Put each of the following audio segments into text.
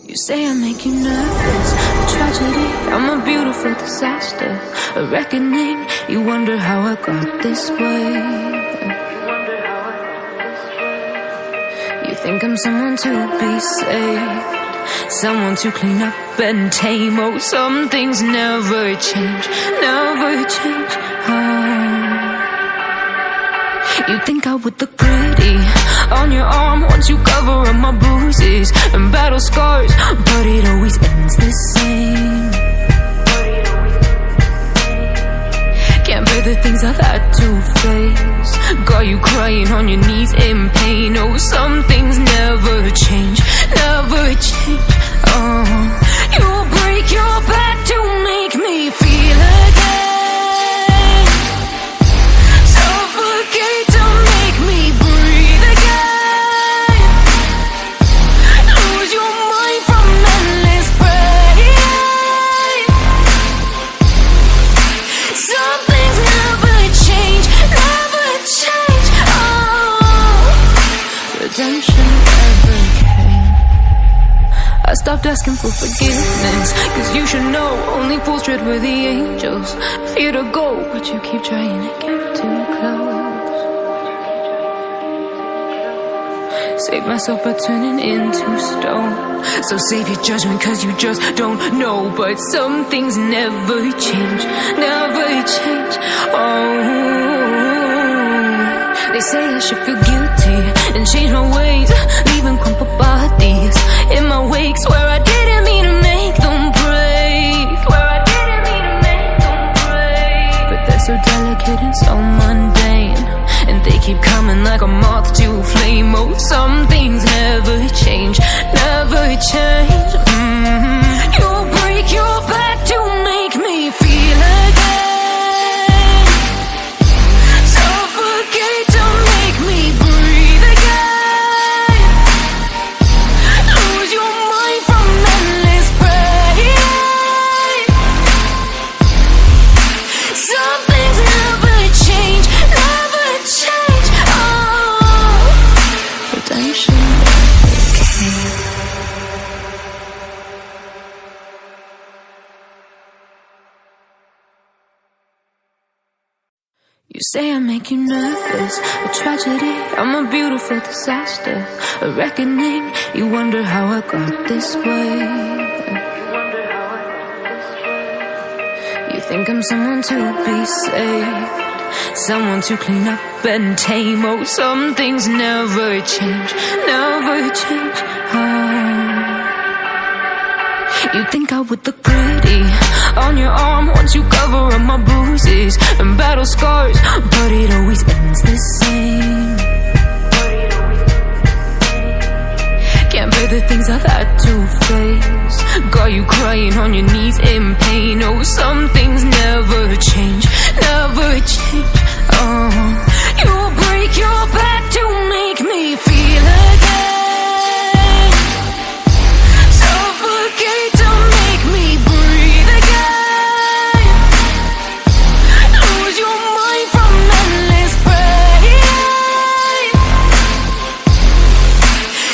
You say I make you nervous, a tragedy, I'm a beautiful disaster, a reckoning. You wonder how I got this way. You think I'm someone to be saved, someone to clean up and tame. Oh, some things never change, never change. You think I would look pretty on your arm once you cover up my bruises and battle scars, but it always ends the same. Can't bear the things I've had to face, got you crying on your knees in pain. Oh, some things never change, never change. You'll break your back to make me feel again, suffocate to make me breathe again, lose your mind from endless pain. Some things never change, never change. Redemption never came. I stopped asking for forgiveness, cause you should know only fools tread where the angels fear to go, but you keep trying to get too close. Save myself by turning into stone, so save your judgment cause you just don't know. But some things never change, never change. They say I should feel guilty and change my ways, leaving crumpled bodies in my wake. Swear I didn't mean to make them break, swear I didn't mean to make them break. But they're so delicate and so mundane, and they keep coming like a moth to a flame. Oh, some things never change, never change. You'll break your back to make me feel again, suffocate to make me breathe again, lose your mind from endless pain. Some things never change, never change. Redemption never came. You say I make you nervous, a tragedy, I'm a beautiful disaster, a reckoning. You wonder how I got this way. You think I'm someone to be saved, someone to clean up and tame. Oh, some things never change, never change. You think I would look pretty on your arm once you cover up my bruises and battle scars, but it always ends the same. Can't bear the things I've had to face, got you crying on your knees in pain. Oh, some things never change, never change. You'll break your back to make me feel again, suffocate to make me breathe again, lose your mind from endless pain.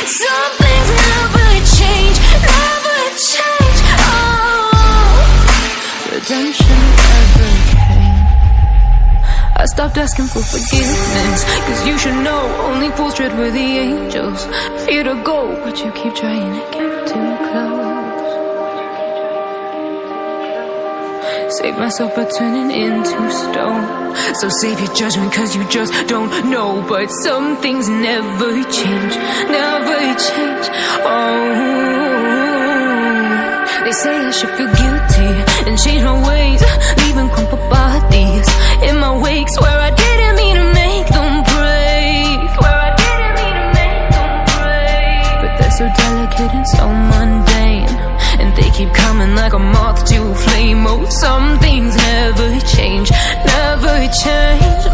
Some things never change, never change. Redemption never came. I stopped asking for forgiveness, cause you should know only fools tread where the angels fear to go, but you keep trying to get too close. Save myself by turning into stone, so save your judgment cause you just don't know. But some things never change, never change. Redemption never came. I stopped asking for forgiveness, cause you should know only fools tread where the angels fear to go, but you keep trying to get too close. Save myself by turning into stone, so save your judgment cause you just don't know. But some things never change, never change. They say I should feel guilty and change my ways, leaving crumpled bodies in my wake. Swear I didn't mean to make them break, swear I didn't mean to make them break. But they're so delicate and so mundane, and they keep coming like a moth to a flame. Oh, some things never change, never change.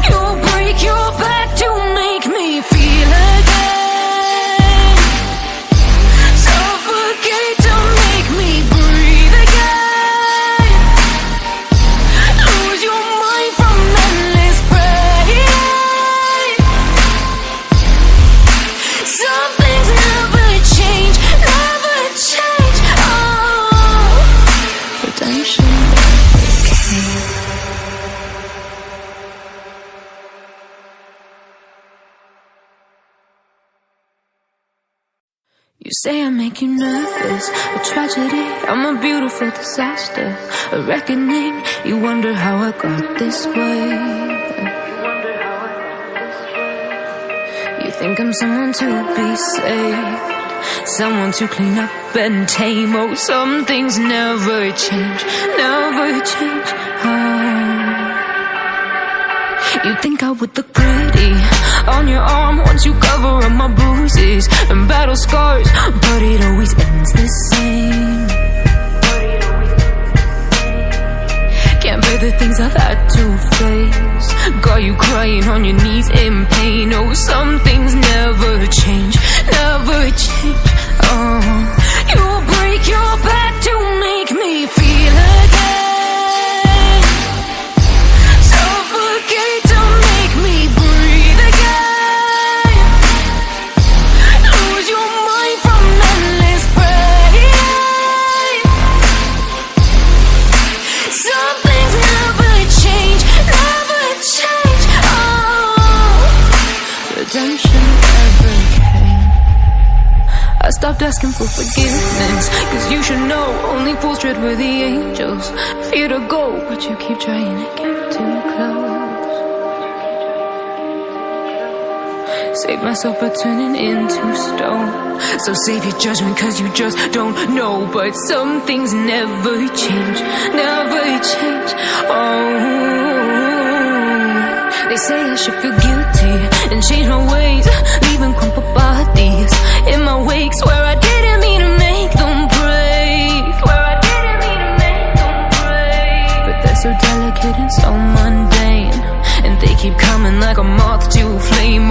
You'll break your back to make me feel again, suffocate to make me breathe again, lose your mind from endless pain. Some things never change, You say I make you nervous, a tragedy, I'm a beautiful disaster, a reckoning. You wonder how I got this way. You think I'm someone to be saved, someone to clean up and tame. Oh, some things never change, never change. You think I would look pretty on your arm once you cover up my bruises and battle scars, but it always ends the same. Can't bear the things I've had to face, got you crying on your knees in pain. Oh, some things never change, never change. You'll break your back to make me feel again, suffocate to make me breathe again, lose your mind from endless pain. Some things never change, never change. Redemption never came. I stopped asking for forgiveness, cause you should know only fools tread where the angels fear to go, but you keep trying to get too close. Save myself by turning into stone, so save your judgment cause you just don't know. But some things never change, never change. They say I should feel guilty and change my ways, leaving crumpled bodies in my wake. Swear I didn't mean to make them break, swear I didn't mean to make them break. But they're so delicate and so mundane, and they keep coming like a moth to a flame.